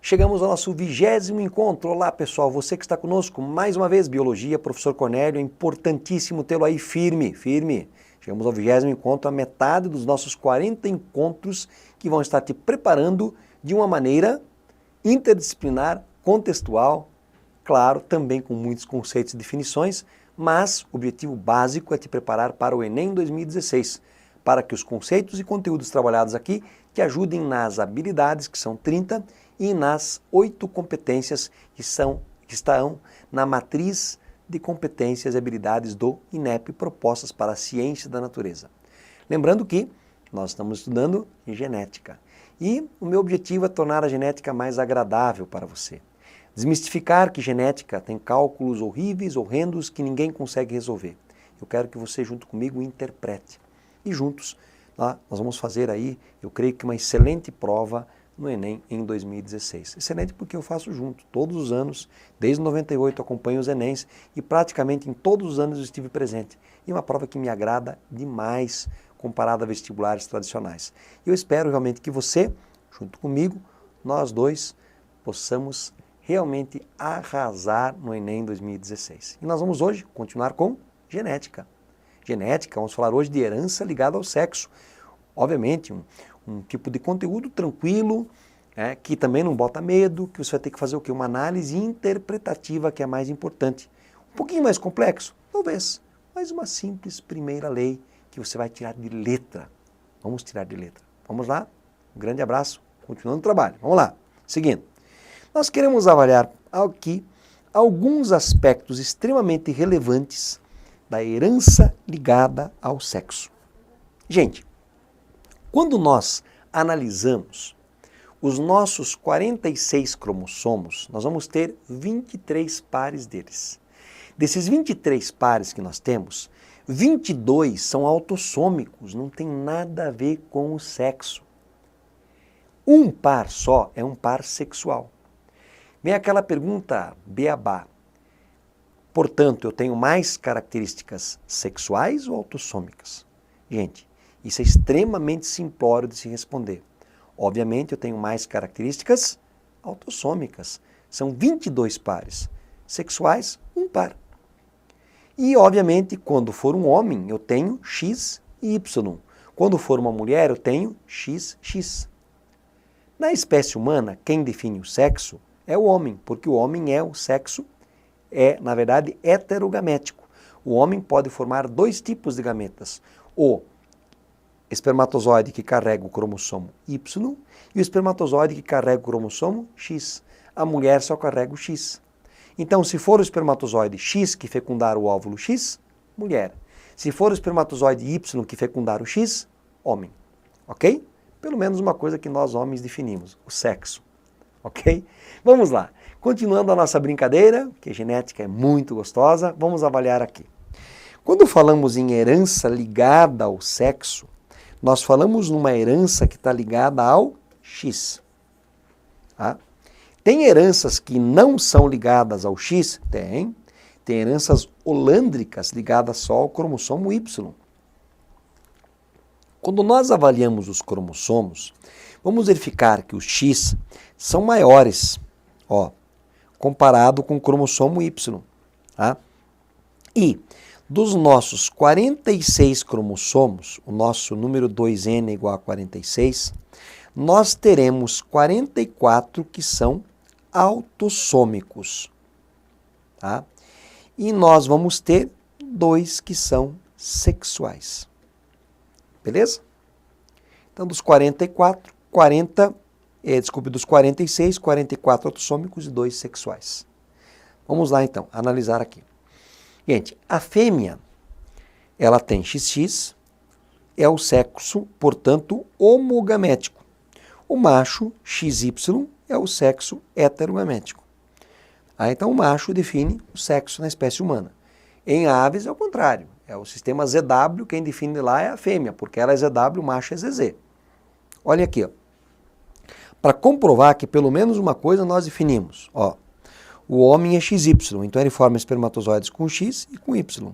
Chegamos ao nosso 20º encontro. Olá pessoal, você que está conosco, mais uma vez, Biologia, professor Cornélio, é importantíssimo tê-lo aí firme. Chegamos ao 20º encontro, a metade dos nossos 40 encontros que vão estar te preparando de uma maneira interdisciplinar, contextual, claro, também com muitos conceitos e definições, mas o objetivo básico é te preparar para o Enem 2016, para que os conceitos e conteúdos trabalhados aqui te ajudem nas habilidades, que são 30, e nas 8 competências que estão na matriz de competências e habilidades do INEP propostas para a ciência da natureza. Lembrando que nós estamos estudando genética e o meu objetivo é tornar a genética mais agradável para você. Desmistificar que genética tem cálculos horríveis, horrendos, que ninguém consegue resolver. Eu quero que você junto comigo interprete. E juntos nós vamos fazer aí, eu creio que uma excelente prova no Enem em 2016. Excelente porque eu faço junto, todos os anos, desde 98 acompanho os Enems e praticamente em todos os anos eu estive presente. E uma prova que me agrada demais comparada a vestibulares tradicionais. Eu espero realmente que você, junto comigo, nós dois, possamos realmente arrasar no Enem 2016. E nós vamos hoje continuar com genética. Genética, vamos falar hoje de herança ligada ao sexo. Obviamente, um tipo de conteúdo tranquilo, que também não bota medo, que você vai ter que fazer o quê? Uma análise interpretativa, que é a mais importante. Um pouquinho mais complexo? Talvez, mas uma simples primeira lei que você vai tirar de letra. Vamos tirar de letra. Vamos lá? Um grande abraço, continuando o trabalho. Vamos lá. Seguindo. Nós queremos avaliar aqui alguns aspectos extremamente relevantes da herança ligada ao sexo. Gente, quando nós analisamos os nossos 46 cromossomos, nós vamos ter 23 pares deles. Desses 23 pares que nós temos, 22 são autossômicos, não tem nada a ver com o sexo. Um par só é um par sexual. Vem aquela pergunta beabá. Portanto, eu tenho mais características sexuais ou autossômicas? Gente, isso é extremamente simplório de se responder. Obviamente, eu tenho mais características autossômicas. São 22 pares. Sexuais, um par. E, obviamente, quando for um homem, eu tenho X e Y. Quando for uma mulher, eu tenho XX. Na espécie humana, quem define o sexo é o homem, porque o homem é o sexo, na verdade, heterogamético. O homem pode formar 2 tipos de gametas. O espermatozoide que carrega o cromossomo Y e o espermatozoide que carrega o cromossomo X. A mulher só carrega o X. Então, se for o espermatozoide X que fecundar o óvulo X, mulher. Se for o espermatozoide Y que fecundar o X, homem. Ok? Pelo menos uma coisa que nós homens definimos, o sexo. Ok? Vamos lá. Continuando a nossa brincadeira, que a genética é muito gostosa, vamos avaliar aqui. Quando falamos em herança ligada ao sexo, nós falamos numa herança que está ligada ao X. Tá? Tem heranças que não são ligadas ao X? Tem. Tem heranças holândricas ligadas só ao cromossomo Y. Quando nós avaliamos os cromossomos, vamos verificar que os X são maiores, comparado com o cromossomo Y. Tá? E dos nossos 46 cromossomos, o nosso número 2N é igual a 46, nós teremos 44 que são autossômicos. Tá? E nós vamos ter 2 que são sexuais. Beleza? Então, dos 44, dos 46, 44 autossômicos e 2 sexuais. Vamos lá, então, analisar aqui. Gente, a fêmea, ela tem XX, é o sexo, portanto, homogamético. O macho, XY, é o sexo heterogamético. Então, o macho define o sexo na espécie humana. Em aves é o contrário. É o sistema ZW, quem define lá é a fêmea, porque ela é ZW, o macho é ZZ. Olha aqui, para comprovar que pelo menos uma coisa nós definimos. O homem é XY, então ele forma espermatozoides com X e com Y.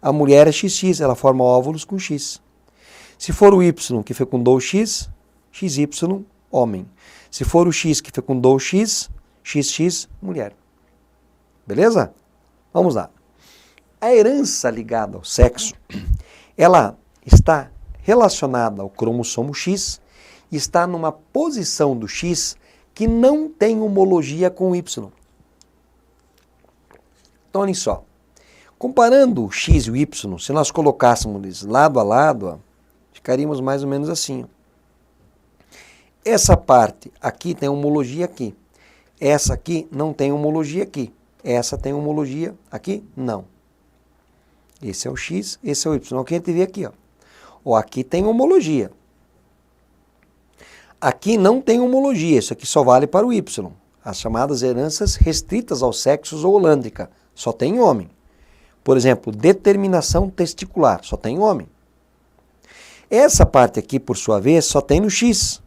A mulher é XX, ela forma óvulos com X. Se for o Y que fecundou o X, XY homem. Se for o X que fecundou o X, XX, mulher. Beleza? Vamos lá. A herança ligada ao sexo, ela está relacionada ao cromossomo X e está numa posição do X que não tem homologia com o Y. Então, olhem só. Comparando o X e o Y, se nós colocássemos eles lado a lado, ó, ficaríamos mais ou menos assim. Essa parte aqui tem homologia aqui. Essa aqui não tem homologia aqui. Essa tem homologia aqui? Não. Esse é o X, esse é o Y. O que a gente vê aqui, ó. Ó, aqui tem homologia. Aqui não tem homologia. Isso aqui só vale para o Y. As chamadas heranças restritas aos sexos ou holândica. Só tem homem. Por exemplo, determinação testicular. Só tem homem. Essa parte aqui, por sua vez, só tem no X.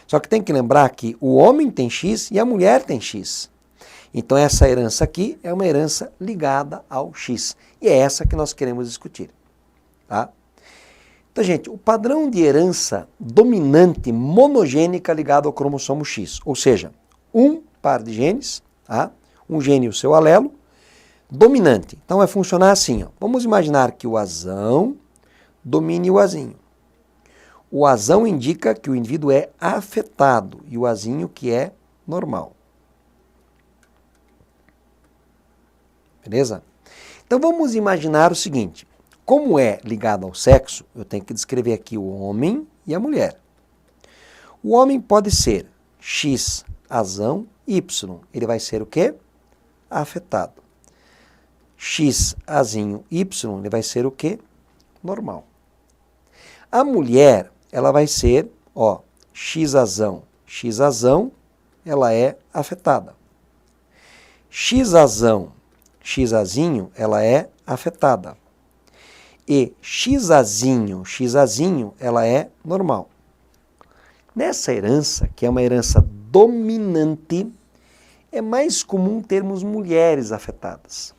Só que tem que lembrar que o homem tem X e a mulher tem X. Então essa herança aqui é uma herança ligada ao X. E é essa que nós queremos discutir. Tá? Então, gente, o padrão de herança dominante monogênica ligado ao cromossomo X. Ou seja, um par de genes, tá? Um gene e o seu alelo, dominante. Então vai funcionar assim. Ó. Vamos imaginar que o azão domine o azinho. O azão indica que o indivíduo é afetado e o azinho que é normal. Beleza? Então vamos imaginar o seguinte. Como é ligado ao sexo, eu tenho que descrever aqui o homem e a mulher. O homem pode ser X, azão, Y. Ele vai ser o quê? Afetado. X, azinho, Y, ele vai ser o quê? Normal. A mulher, ela vai ser, ó, X, azão, ela é afetada. X, azão, X, azinho, ela é afetada. E X-azinho, ela é normal. Nessa herança, que é uma herança dominante, é mais comum termos mulheres afetadas.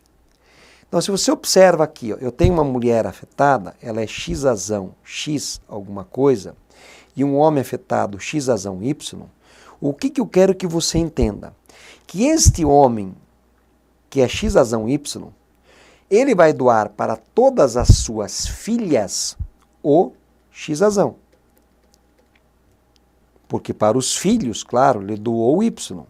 Então, se você observa aqui, ó, eu tenho uma mulher afetada, ela é X-azão, X alguma coisa, e um homem afetado, X-azão, Y, o que eu quero que você entenda? Que este homem, que é X-azão, Y, ele vai doar para todas as suas filhas o X-azão. Porque para os filhos, claro, ele doou o Y.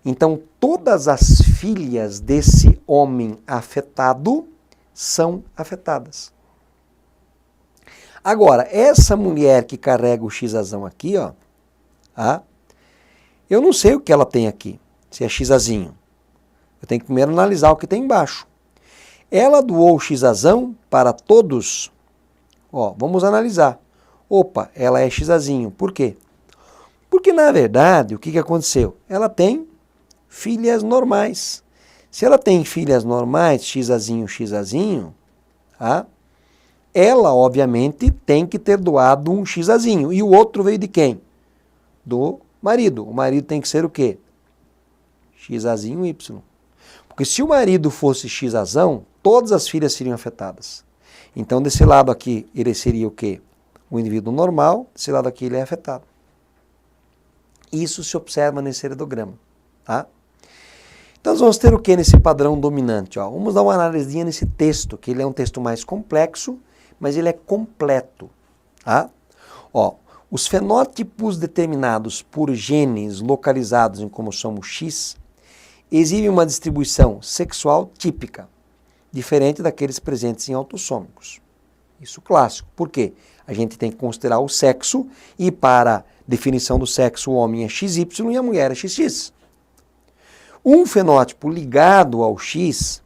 Então, todas as filhas desse homem afetado são afetadas. Agora, essa mulher que carrega o X-azão aqui, ó, eu não sei o que ela tem aqui, se é X-azinho. Eu tenho que primeiro analisar o que tem embaixo. Ela doou o X-azão para todos. Ó, vamos analisar. Opa, ela é X-azinho. Por quê? Porque, na verdade, o que aconteceu? Ela tem filhas normais. Se ela tem filhas normais, X-azinho, ela, obviamente, tem que ter doado um X-azinho. E o outro veio de quem? Do marido. O marido tem que ser o quê? X-azinho, Y. Porque se o marido fosse X-azão, todas as filhas seriam afetadas. Então, desse lado aqui, ele seria o quê? O indivíduo normal, desse lado aqui ele é afetado. Isso se observa nesse heredograma. Tá? Então, nós vamos ter o que nesse padrão dominante? Ó, vamos dar uma analisinha nesse texto, que ele é um texto mais complexo, mas ele é completo. Tá? Ó, os fenótipos determinados por genes localizados em cromossomo X exibem uma distribuição sexual típica, diferente daqueles presentes em autossômicos. Isso clássico. Por quê? A gente tem que considerar o sexo e para definição do sexo o homem é XY e a mulher é XX. Um fenótipo ligado ao X,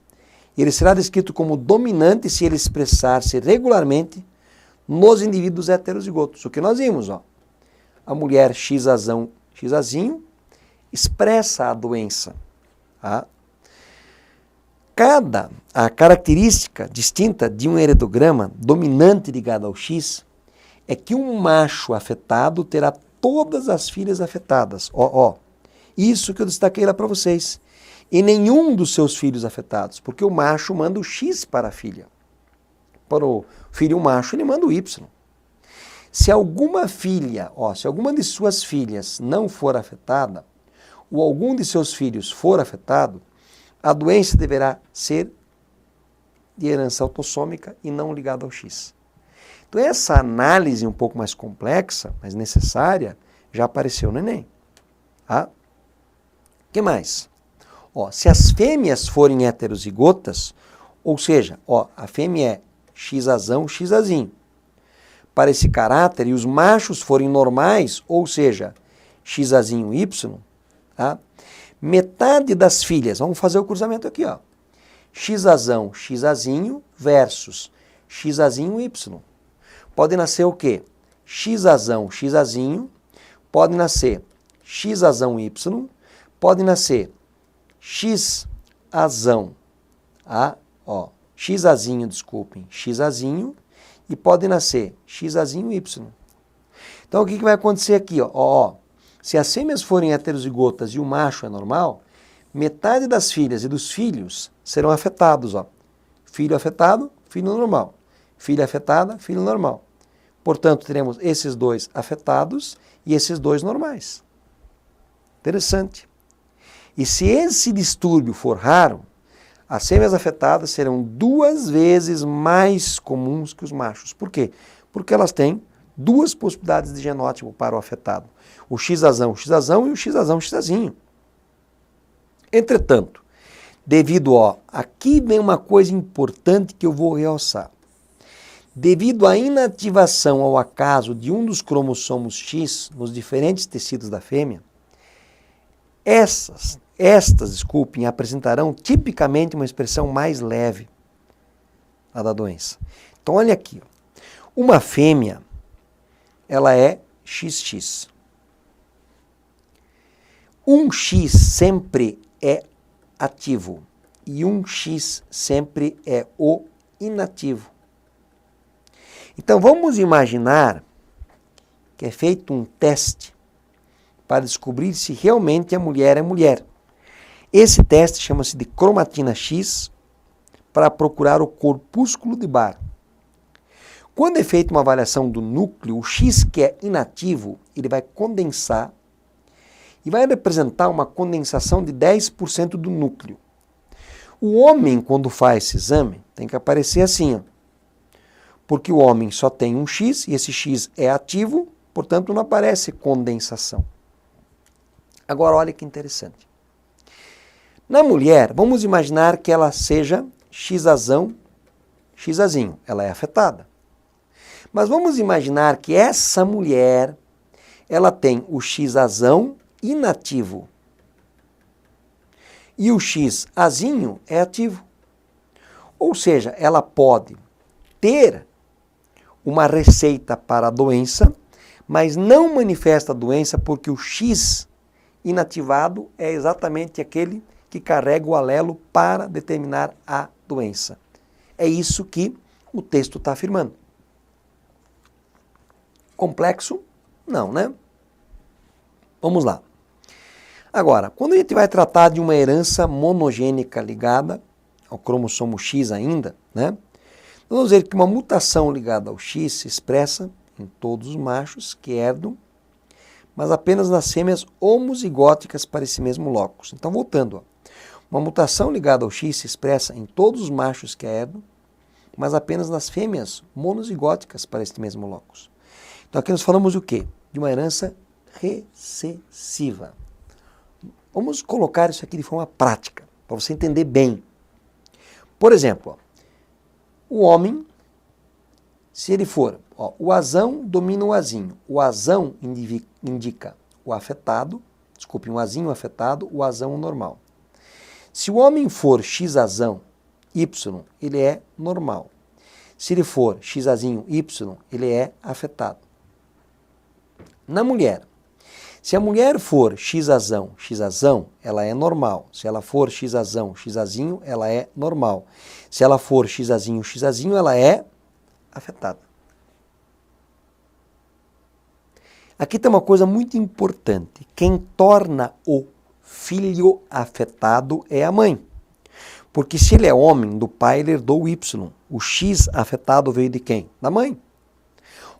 ele será descrito como dominante se ele expressar-se regularmente nos indivíduos heterozigotos. O que nós vimos, ó. A mulher X-azão, X-azinho, expressa a doença. Tá? A característica distinta de um heredograma dominante ligado ao X é que um macho afetado terá todas as filhas afetadas. Isso que eu destaquei lá para vocês. E nenhum dos seus filhos afetados, porque o macho manda o X para a filha. Para o filho macho, ele manda o Y. Se alguma filha, se alguma de suas filhas não for afetada, ou algum de seus filhos for afetado, a doença deverá ser de herança autossômica e não ligada ao X. Então essa análise um pouco mais complexa, mas necessária, já apareceu no Enem. Tá? O que mais? Se as fêmeas forem heterozigotas, ou seja, a fêmea é XAzão, XAzinho, para esse caráter, e os machos forem normais, ou seja, XAzinho, Y, tá? Metade das filhas, vamos fazer o cruzamento aqui, XAzão, XAzinho versus XAzinho, Y. Pode nascer o quê? XAzão, XAzinho, pode nascer XAzão, Y, pode nascer XAzão, XAzinho, desculpem, XAzinho, e pode nascer XAzinho, Y. Então o que vai acontecer aqui? Se as fêmeas forem heterozigotas e o macho é normal, metade das filhas e dos filhos serão afetados. Filho afetado, filho normal. Filha afetada, filho normal. Portanto, teremos esses dois afetados e esses dois normais. Interessante. E se esse distúrbio for raro, as fêmeas afetadas serão 2 vezes mais comuns que os machos. Por quê? Porque elas têm 2 possibilidades de genótipo para o afetado. O XAzão, XAzão e o XAzão, XAzinho. Entretanto, aqui vem uma coisa importante que eu vou realçar. Devido à inativação ao acaso de um dos cromossomos X nos diferentes tecidos da fêmea, estas, apresentarão tipicamente uma expressão mais leve da doença. Então, olha aqui. Uma fêmea, ela é XX. Um X sempre é ativo e um X sempre é o inativo. Então, vamos imaginar que é feito um teste para descobrir se realmente a mulher é mulher. Esse teste chama-se de cromatina X para procurar o corpúsculo de Barr. Quando é feita uma avaliação do núcleo, o X que é inativo, ele vai condensar e vai representar uma condensação de 10% do núcleo. O homem, quando faz esse exame, tem que aparecer assim, porque o homem só tem um X e esse X é ativo, portanto não aparece condensação. Agora olha que interessante. Na mulher, vamos imaginar que ela seja XAzão, XAzinho, ela é afetada. Mas vamos imaginar que essa mulher, ela tem o XAzão inativo e o XAzinho é ativo. Ou seja, ela pode ter uma receita para a doença, mas não manifesta a doença porque o X inativado é exatamente aquele que carrega o alelo para determinar a doença. É isso que o texto está afirmando. Complexo? Não, né? Vamos lá. Agora, quando a gente vai tratar de uma herança monogênica ligada ao cromossomo X ainda, né? Vamos ver que uma mutação ligada ao X se expressa em todos os machos que herdam, mas apenas nas fêmeas homozigóticas para esse mesmo locus. Então, voltando, uma mutação ligada ao X se expressa em todos os machos que herdam, mas apenas nas fêmeas monozigóticas para este mesmo locus. Então, aqui nós falamos o quê? De uma herança recessiva. Vamos colocar isso aqui de forma prática, para você entender bem. Por exemplo, o homem, se ele for, o azão domina o azinho. O azão indica o afetado, desculpe, um azinho afetado, o azão normal. Se o homem for XAzão Y, ele é normal. Se ele for XAzinho Y, ele é afetado. Na mulher, se a mulher for XAzão, XAzão, ela é normal. Se ela for XAzão, XAzinho, ela é normal. Se ela for XAzinho, XAzinho, ela é afetada. Aqui tem uma coisa muito importante. Quem torna o filho afetado é a mãe. Porque se ele é homem, do pai ele herdou o Y. O X afetado veio de quem? Da mãe.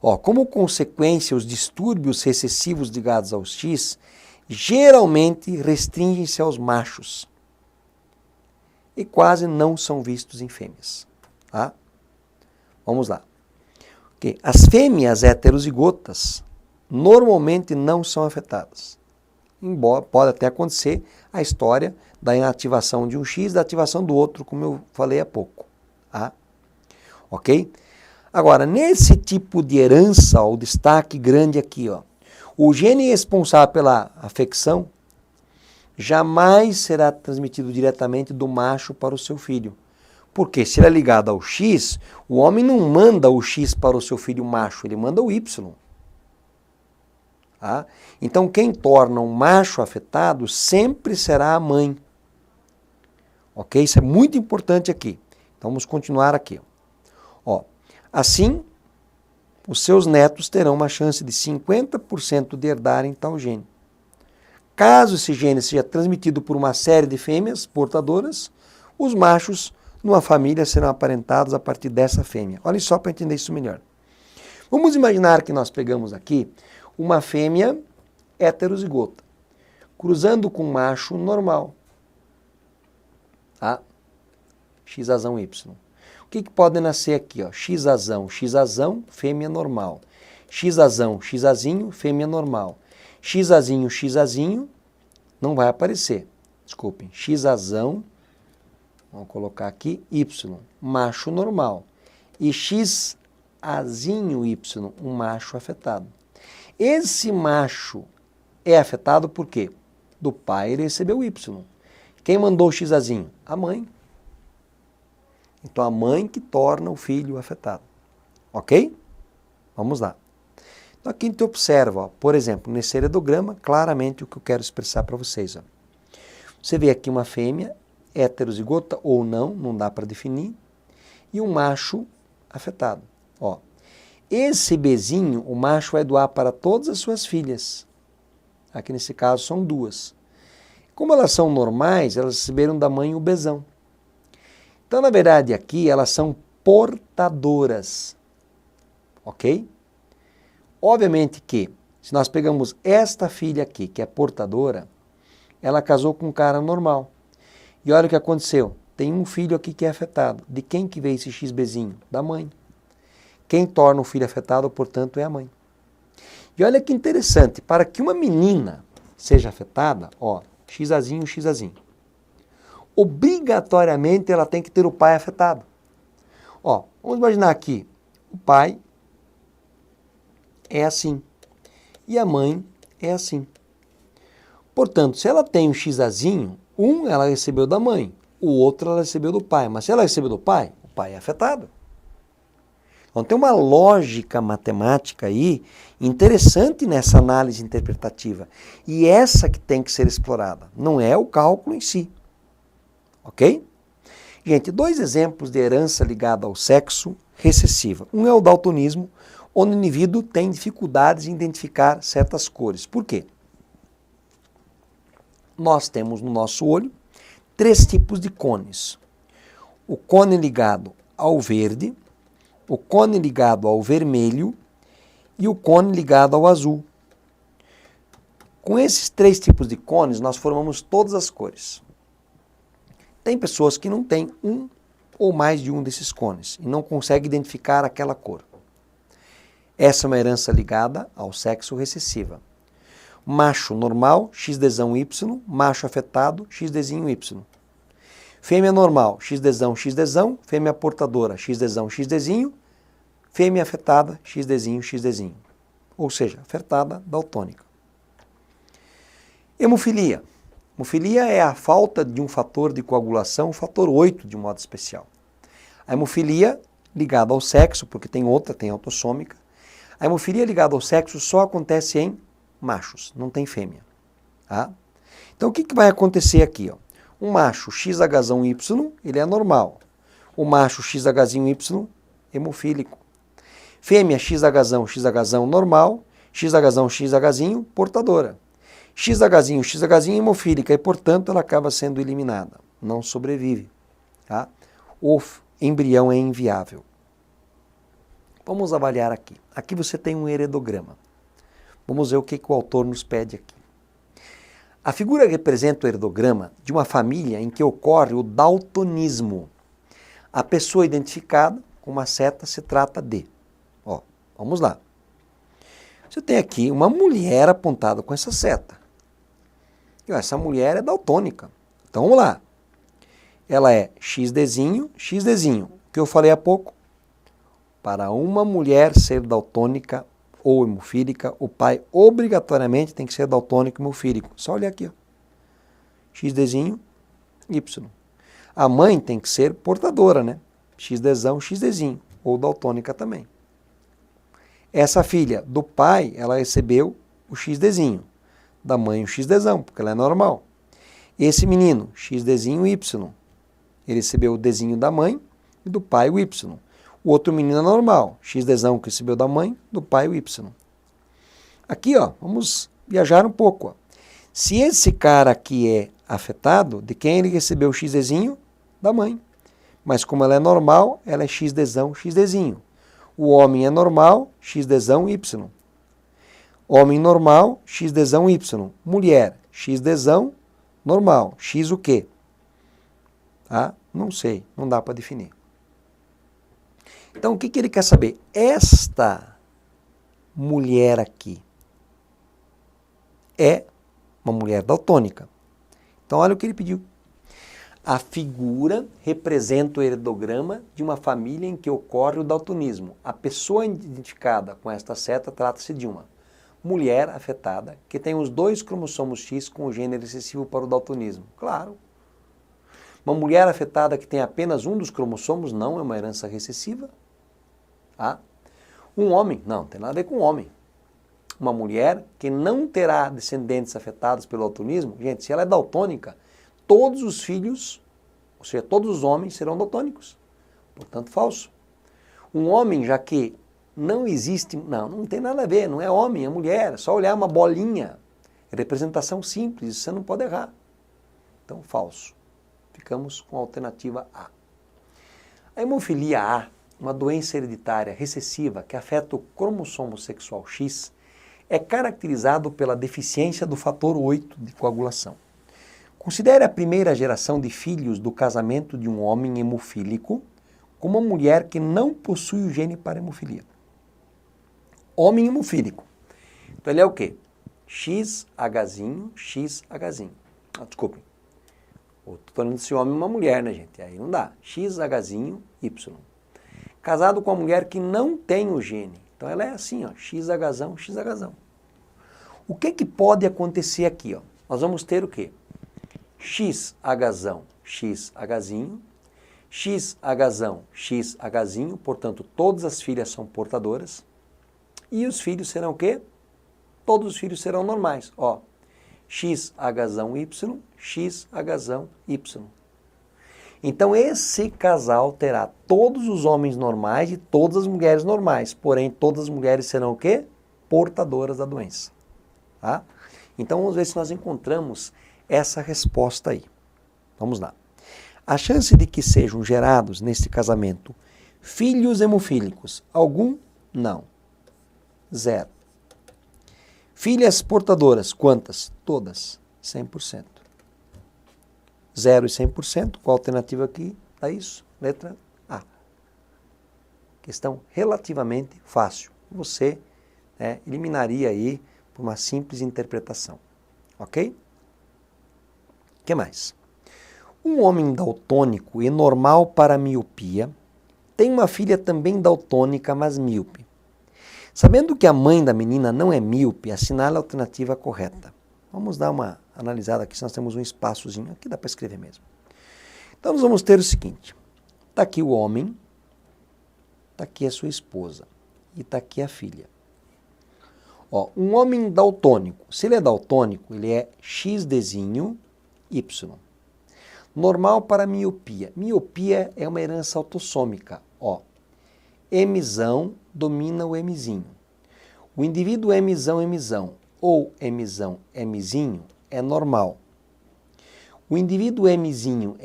Ó, como consequência, os distúrbios recessivos ligados ao X geralmente restringem-se aos machos e quase não são vistos em fêmeas. Tá? Vamos lá. Okay. As fêmeas heterozigotas normalmente não são afetadas. Embora pode até acontecer a história da inativação de um X e da ativação do outro, como eu falei há pouco. Tá? Ok? Agora, nesse tipo de herança, o destaque grande aqui, ó, o gene responsável pela afecção jamais será transmitido diretamente do macho para o seu filho. Porque se ele é ligado ao X, o homem não manda o X para o seu filho macho, ele manda o Y. Tá? Então, quem torna um macho afetado sempre será a mãe. Ok? Isso é muito importante aqui. Então, vamos continuar aqui. Ó, assim, os seus netos terão uma chance de 50% de herdarem tal gene. Caso esse gene seja transmitido por uma série de fêmeas portadoras, os machos numa família serão aparentados a partir dessa fêmea. Olha só para entender isso melhor. Vamos imaginar que nós pegamos aqui uma fêmea heterozigota, cruzando com um macho normal. Tá? XAzão Y. O que pode nascer aqui? Ó? XAzão, fêmea normal. XAzão, Xazinho, fêmea normal. Xazinho, não vai aparecer. Desculpem. Xazão, vamos colocar aqui, Y, macho normal. E Xazinho Y, um macho afetado. Esse macho é afetado por quê? Do pai ele recebeu Y. Quem mandou o Xazinho? A mãe. Então a mãe que torna o filho afetado. Ok? Vamos lá. Então aqui a gente observa, ó, por exemplo, nesse heredograma, claramente o que eu quero expressar para vocês. Ó. Você vê aqui uma fêmea, heterozigota ou não, não dá para definir, e um macho afetado. Ó. Esse bezinho, o macho vai doar para todas as suas filhas. Aqui nesse caso são duas. Como elas são normais, elas receberam da mãe o bezão. Então, na verdade, aqui elas são portadoras. Ok? Obviamente que, se nós pegamos esta filha aqui, que é portadora, ela casou com um cara normal. E olha o que aconteceu. Tem um filho aqui que é afetado. De quem que veio esse XBzinho? Da mãe. Quem torna o filho afetado, portanto, é a mãe. E olha que interessante, para que uma menina seja afetada, ó, Xazinho, obrigatoriamente ela tem que ter o pai afetado. Ó, vamos imaginar aqui, o pai é assim e a mãe é assim. Portanto, se ela tem um Xazinho, um ela recebeu da mãe, o outro ela recebeu do pai. Mas se ela recebeu do pai, o pai é afetado. Então tem uma lógica matemática aí interessante nessa análise interpretativa. E essa que tem que ser explorada, não é o cálculo em si. Ok? Gente, dois exemplos de herança ligada ao sexo recessiva. Um é o daltonismo, onde o indivíduo tem dificuldades em identificar certas cores. Por quê? Nós temos no nosso olho 3 tipos de cones. O cone ligado ao verde, o cone ligado ao vermelho e o cone ligado ao azul. Com esses 3 tipos de cones, nós formamos todas as cores. Tem pessoas que não têm um ou mais de um desses cones e não conseguem identificar aquela cor. Essa é uma herança ligada ao sexo recessiva. Macho normal, XDzão Y, macho afetado, XDzinho Y. Fêmea normal, XDzão, fêmea portadora, XDzinho, fêmea afetada, XDzinho. Ou seja, afetada daltônica. Hemofilia. Hemofilia é a falta de um fator de coagulação, fator 8 de modo especial. A hemofilia ligada ao sexo, porque tem outra, tem autossômica. A hemofilia ligada ao sexo só acontece em machos, não tem fêmea. Tá? Então o que vai acontecer aqui? Ó? Um macho XHzão Y, ele é normal. O macho XHzinho Y, hemofílico. Fêmea XHzão normal, XHzinho, portadora. XHzinho, hemofílica e, portanto, ela acaba sendo eliminada. Não sobrevive. Tá? O embrião é inviável. Vamos avaliar aqui. Aqui você tem um heredograma. Vamos ver o que o autor nos pede aqui. A figura representa o heredograma de uma família em que ocorre o daltonismo. A pessoa identificada com uma seta se trata de. Ó, vamos lá. Você tem aqui uma mulher apontada com essa seta. E essa mulher é daltônica. Então vamos lá. Ela é XDzinho, XDzinho. O que eu falei há pouco? Para uma mulher ser daltônica ou hemofílica, o pai obrigatoriamente tem que ser daltônico e hemofílico. Só olhar aqui, ó. XDzinho, Y. A mãe tem que ser portadora, né? XDzão, XDzinho. Ou daltônica também. Essa filha do pai, ela recebeu o XDzinho. Da mãe o XDzão, porque ela é normal. Esse menino, XDzinho, Y. Ele recebeu o Dzinho da mãe e do pai o Y. O outro menino é normal, XDzão que recebeu da mãe, do pai o Y. Aqui, ó, vamos viajar um pouco. Ó. Se esse cara aqui é afetado, de quem ele recebeu o XDzinho? Da mãe. Mas como ela é normal, ela é XDzão, XDzinho. O homem é normal, XDzão, Y. Homem normal, XDzão, Y. Mulher, XDzão, normal. X o quê? Ah, não sei, não dá para definir. Então, o que ele quer saber? Esta mulher aqui é uma mulher daltônica. Então, olha o que ele pediu. A figura representa o heredograma de uma família em que ocorre o daltonismo. A pessoa identificada com esta seta trata-se de uma mulher afetada que tem os 2 cromossomos X com o gene recessivo para o daltonismo. Claro. Uma mulher afetada que tem apenas um dos cromossomos não é uma herança recessiva. Ah. Um homem, não tem nada a ver com homem. Uma mulher que não terá descendentes afetados pelo daltonismo, gente, se ela é daltônica, todos os filhos, ou seja, todos os homens serão daltônicos. Portanto, falso. Um homem, já que não existe, não tem nada a ver, não é homem, é mulher, é só olhar uma bolinha. É representação simples, você não pode errar. Então, falso. Ficamos com a alternativa A. A hemofilia A, uma doença hereditária recessiva que afeta o cromossomo sexual X, é caracterizado pela deficiência do fator 8 de coagulação. Considere a primeira geração de filhos do casamento de um homem hemofílico com uma mulher que não possui o gene para hemofilia. Homem hemofílico. Então ele é o quê? XHzinho, XHzinho. Desculpem. Estou falando desse homem e uma mulher, né, gente? Aí não dá. XHzinho, Y. Casado com uma mulher que não tem o gene. Então ela é assim, ó, XHzão, XHzão. O que pode acontecer aqui, ó? Nós vamos ter o quê? XHzão, XHzinho, XHzão, XHzinho, portanto, todas as filhas são portadoras. E os filhos serão o quê? Todos os filhos serão normais, ó. XHzão, Y, XHzão, Y. Então, esse casal terá todos os homens normais e todas as mulheres normais, porém, todas as mulheres serão o quê? Portadoras da doença. Tá? Então, vamos ver se nós encontramos essa resposta aí. Vamos lá. A chance de que sejam gerados, neste casamento, filhos hemofílicos, algum? Não. 0. Filhas portadoras, quantas? Todas. 100%. 0 e 100%, qual a alternativa aqui? Dá isso? Letra A. Questão relativamente fácil. Você eliminaria aí por uma simples interpretação. Ok? O que mais? Um homem daltônico e normal para miopia tem uma filha também daltônica, mas míope. Sabendo que a mãe da menina não é míope, assinale a alternativa correta. Vamos dar uma analisada aqui, se nós temos um espaçozinho. Aqui dá para escrever mesmo. Então, nós vamos ter o seguinte. Está aqui o homem, está aqui a sua esposa e está aqui a filha. Ó, um homem daltônico, se ele é daltônico, ele é XDzinho, Y. Normal para miopia. Miopia é uma herança autossômica. Ó, Mzão domina o Mzinho. O indivíduo Mzão ou Mzão, Mzinho é normal. O indivíduo Mzinho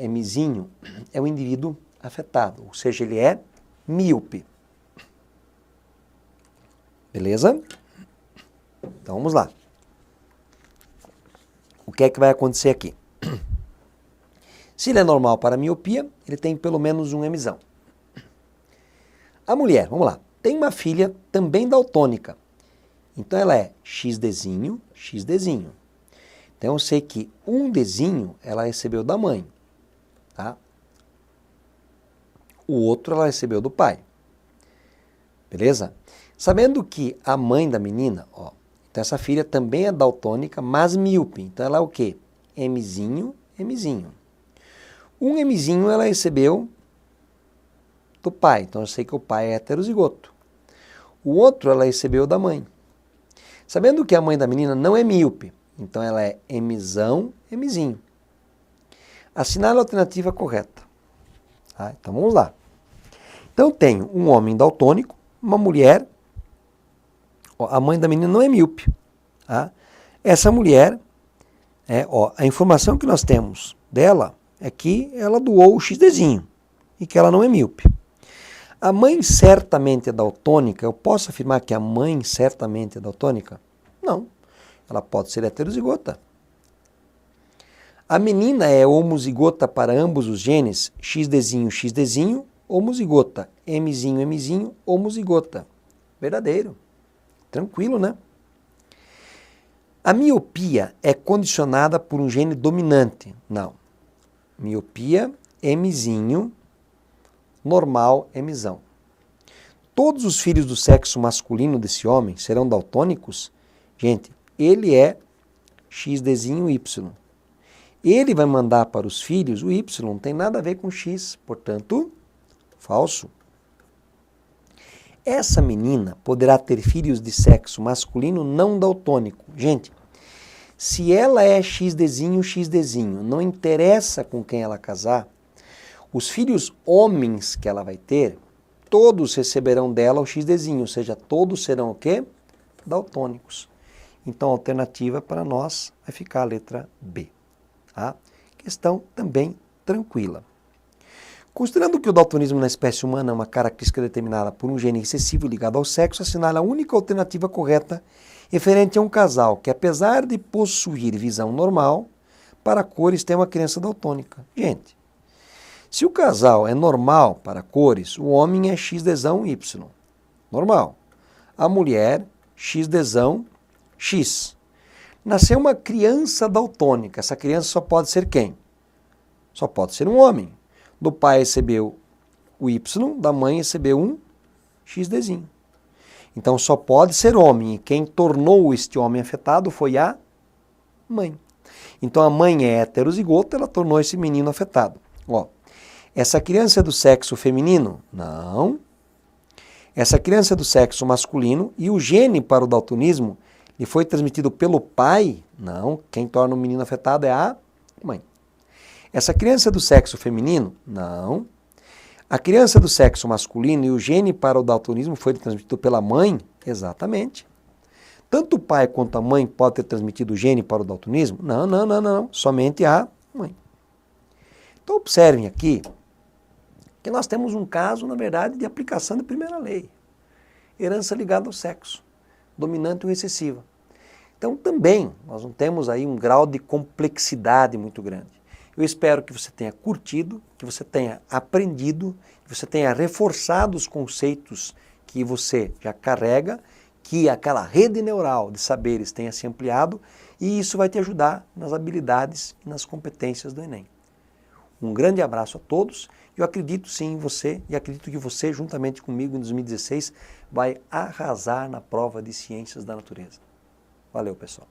é o indivíduo afetado, ou seja, ele é míope. Beleza? Então vamos lá. O que é que vai acontecer aqui? Se ele é normal para a miopia, ele tem pelo menos um Mzão. A mulher, vamos lá, tem uma filha também daltônica. Então ela é XDzinho, XDzinho. Então eu sei que um Dzinho ela recebeu da mãe, tá? O outro ela recebeu do pai. Beleza? Sabendo que a mãe da menina, ó, então essa filha também é daltônica, mas míope. Então ela é o quê? Mzinho, Mzinho. Um Mzinho ela recebeu do pai, então eu sei que o pai é heterozigoto. O outro ela recebeu da mãe. Sabendo que a mãe da menina não é míope, então ela é Mzão, Mzinho. Assinale a alternativa correta. Tá? Então vamos lá. Então eu tenho um homem daltônico, uma mulher, ó, a mãe da menina não é míope. Tá? Essa mulher, a informação que nós temos dela é que ela doou o XDzinho e que ela não é míope. A mãe certamente é daltônica. Eu posso afirmar que a mãe certamente é daltônica? Não. Ela pode ser heterozigota. A menina é homozigota para ambos os genes, XDzinho, XDzinho, homozigota. Mzinho, Mzinho, homozigota. Verdadeiro. Tranquilo, né? A miopia é condicionada por um gene dominante? Não. Miopia, Mzinho, normal, Mzão. Todos os filhos do sexo masculino desse homem serão daltônicos? Gente, ele é XDzinho Y. Ele vai mandar para os filhos o Y, não tem nada a ver com X, portanto, falso. Essa menina poderá ter filhos de sexo masculino não daltônico. Gente, se ela é XDzinho, XDzinho, não interessa com quem ela casar, os filhos homens que ela vai ter, todos receberão dela o XDzinho, ou seja, todos serão o quê? Daltônicos. Então a alternativa para nós vai ficar a letra B. Tá? Questão também tranquila. Considerando que o daltonismo na espécie humana é uma característica determinada por um gene recessivo ligado ao sexo, assinale a única alternativa correta referente a um casal que, apesar de possuir visão normal, para cores tem uma criança daltônica. Gente, se o casal é normal para cores, o homem é XDzão Y. Normal. A mulher, XDzão X. Nasceu uma criança daltônica. Essa criança só pode ser quem? Só pode ser um homem. Do pai recebeu o Y, da mãe recebeu um XDzinho. Então só pode ser homem. E quem tornou este homem afetado foi a mãe. Então a mãe é heterozigota, ela tornou esse menino afetado. Ó, essa criança é do sexo feminino? Não. Essa criança é do sexo masculino e o gene para o daltonismo lhe foi transmitido pelo pai? Não. Quem torna o menino afetado é a mãe. Essa criança é do sexo feminino? Não. A criança é do sexo masculino e o gene para o daltonismo foi transmitido pela mãe? Exatamente. Tanto o pai quanto a mãe podem ter transmitido o gene para o daltonismo? Não, não, não, não. Somente a mãe. Então observem aqui que nós temos um caso, na verdade, de aplicação da primeira lei. Herança ligada ao sexo, dominante ou recessiva. Então também nós não temos aí um grau de complexidade muito grande. Eu espero que você tenha curtido, que você tenha aprendido, que você tenha reforçado os conceitos que você já carrega, que aquela rede neural de saberes tenha se ampliado e isso vai te ajudar nas habilidades e nas competências do Enem. Um grande abraço a todos. Eu acredito sim em você e acredito que você, juntamente comigo em 2016, vai arrasar na prova de Ciências da Natureza. Valeu, pessoal.